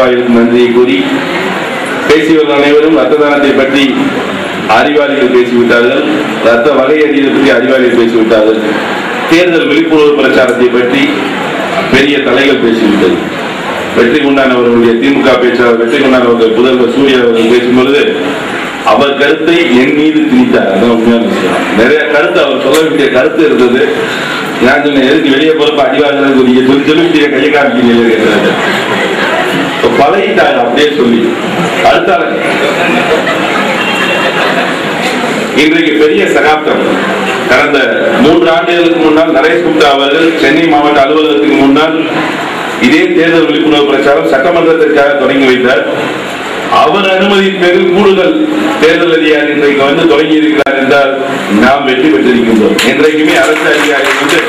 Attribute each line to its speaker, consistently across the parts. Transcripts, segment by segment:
Speaker 1: நிர்வாகிகளுக்கு நன்றியை கூறி, பேசியவர்கள் அனைவரும் ரத்த தானத்தை பற்றி அறிவாளிகள் பேசிவிட்டார்கள், ரத்த வகை அறிவியலை பற்றி அறிவாளிகள் பேசிவிட்டார்கள், தேர்தல் விழிப்புணர்வு பிரச்சாரத்தை பற்றி பெரிய தலைகள் பேசிவிட்டது. வெற்றி கொண்டான் அவர்களுடைய திமுக பேச்சாளர் வெற்றி கொண்டான் அவர்கள் புதல்வர் சூர்யா அவர்கள் பேசும்பொழுது அவர் கருத்தை என் மீது திணித்தார். அதான் உண்மையான விஷயம். நிறைய கருத்து அவர் சொல்ல வேண்டிய கருத்து இருந்தது. நான் சொன்ன எதுக்கு வெளியே போறப்ப அடிவாங்க சொல்லி கையை காமிக்கிறீங்க, பழகிட்டாங்க அப்படியே சொல்லி. அடுத்தால இன்றைக்கு பெரிய சகாப்தம். கடந்த 3 ஆண்டுகளுக்கு முன்னால் நரேஷ் குப்தா அவர்கள் சென்னை மாவட்ட அலுவலகத்துக்கு முன்னால் இதே தேர்தல் விழிப்புணர்வு பிரச்சாரம் சட்டமன்றத்திற்காக தொடங்கி வைத்தார். அவர் அனுமதியின் பேரில் கூடுதல் தேர்தல் அதிகாரி இன்றைக்கு வந்து தொடங்கி இருக்கிறார் என்றால் நாம் வெற்றி பெற்றிருக்கின்றோம். இன்றைக்குமே அரசு அதிகாரி வந்து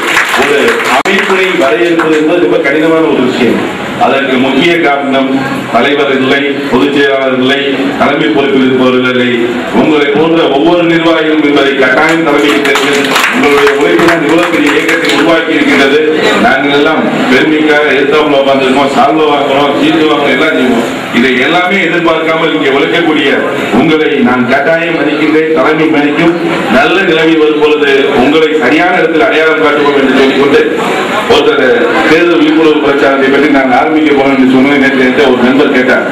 Speaker 1: ஒரு அமைப்பினை வரையறுப்பது என்பது ரொம்ப கடினமான ஒரு விஷயம். அதற்கு முக்கிய காரணம் தலைவர் இல்லை, பொதுச் செயலாளர் இல்லை, தலைமை பொறுப்பில் இருப்பவர்கள் இல்லை. உங்களை போன்ற ஒவ்வொரு நிர்வாகிகளும் என்பதை கட்டாயம் தலைமையில் தெரிந்து உங்களுடைய உழைப்புடன் இவ்வளவு பெரிய இயக்கத்தை உருவாக்கி இருக்கின்றது. நாங்கள் எல்லாம் பெருமைக்காக எதிர்த்தாமல் உட்காந்துருக்கோம், சால்வ வாங்குறோம், சீட்டு வாங்க எல்லாம் செய்வோம். இதை எல்லாமே எதிர்பார்க்காமல் இங்கே உழைக்கக்கூடிய உங்களை நான் கட்டாயம் மதிக்கின்றேன். தலைமை மதிக்கும். நல்ல நிலைமை வரும் பொழுது உங்களை சரியான இடத்தில் அடையாளம் காட்டுவோம் என்று சொல்லிக்கொண்டு ஒருத்தர் தேர்தல் விழிப்புணர்வு பிரச்சாரத்தை பற்றி நாங்கள் ஆரம்பிக்க போறோம் என்று சொன்ன நேற்று ஒரு நண்பர் கேட்டார்.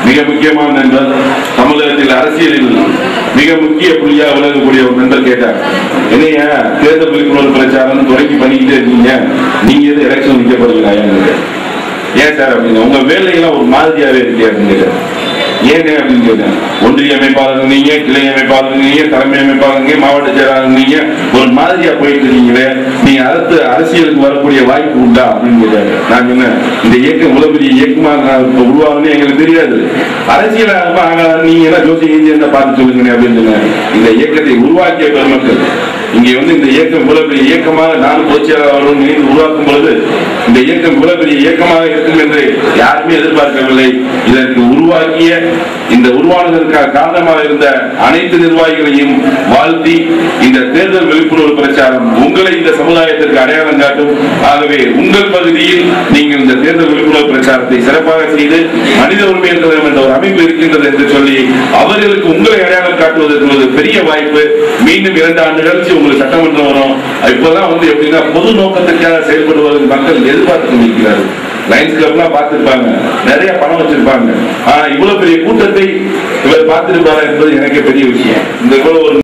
Speaker 1: மிக முக்கியமான நண்பர், தமிழகத்தில் அரசியலில் மிக முக்கிய புள்ளியாக விளங்கக்கூடிய ஒரு நண்பர் கேட்டார், என்னையா தேர்தல் விழிப்புணர்வு பிரச்சாரம் தொடங்கி பண்ணிக்கிட்டே இருக்கீங்க, நீங்க எது எலெக்ஷன் நிற்க போறீங்களா? ஏன் சார் அப்படின்னு, உங்க வேலையெல்லாம் ஒரு மாதிரியாவே இருக்கே அப்படின்னு கேட்டார். ஏன் அப்படின்னு கேட்டேன். ஒன்றிய அமைப்பாளர் நீங்க, கிளை அமைப்பாளர் நீங்க, தலைமை அமைப்பாளர், மாவட்ட செயலாளர் நீங்க, ஒரு மாதிரியா போயிட்டு இருக்கீங்களே, நீங்க அடுத்து அரசியலுக்கு வரக்கூடிய வாய்ப்பு உண்டா அப்படின்னு கேட்டாரு. நான் சொன்னேன், இந்த இயக்கம் இவ்வளவு பெரிய இயக்கமாக உருவாகுன்னு எங்களுக்கு தெரியாது, அரசியலாக நீங்க என்ன ஜோசிய பார்த்து சொல்லுங்க அப்படின்னு சொன்னேன். இந்த இயக்கத்தை உருவாக்கிய பெருமக்கள் இங்கே வந்து இந்த இயக்கம் இவ்வளவு பெரிய இயக்கமாக நான் பொதுச்செயலாளர்களும் இணைந்து உருவாக்கும் பொழுது இந்த இயக்கம் இவ்வளவு பெரிய இயக்கமாக இருக்கும் என்று யாருமே எதிர்பார்க்கவில்லை. இதற்கு உருவாக்கிய இந்த உருவானதற்காக காரணமாக இருந்த அனைத்து நிர்வாகிகளையும் வாழ்த்தி, இந்த தேர்தல் விழிப்புணர்வு பிரச்சாரம் உங்களை இந்த சமுதாயத்திற்கு அடையாளம் காட்டும். ஆகவே உங்கள் பகுதியில் நீங்கள் இந்த தேர்தல் விழிப்புணர்வு பிரச்சாரத்தை சிறப்பாக செய்து மனித உரிமை என்ற ஒரு அமைப்பு இருக்கின்றது என்று சொல்லி அவர்களுக்கு உங்களை அடையாளம் காட்டுவதற்கு ஒரு பெரிய வாய்ப்பு. மீண்டும் 2 ஆண்டு கழிச்சு உங்களுக்கு சட்டமன்றம் வரும். இப்பதான் வந்து எப்படின்னா பொது நோக்கத்திற்காக செயல்படுவதற்கு மக்கள் எதிர்பார்த்து கொண்டிருக்கிறார்கள். லைன்ஸ் கிளப்லாம் பார்த்திருப்பாங்க, நிறைய பணம் வச்சிருப்பாங்க. ஆனா இவ்வளவு பெரிய கூட்டத்தை இவர் பார்த்திருப்பாரா என்பது எனக்கு பெரிய விஷயம். இந்த இவ்வளவு ஒரு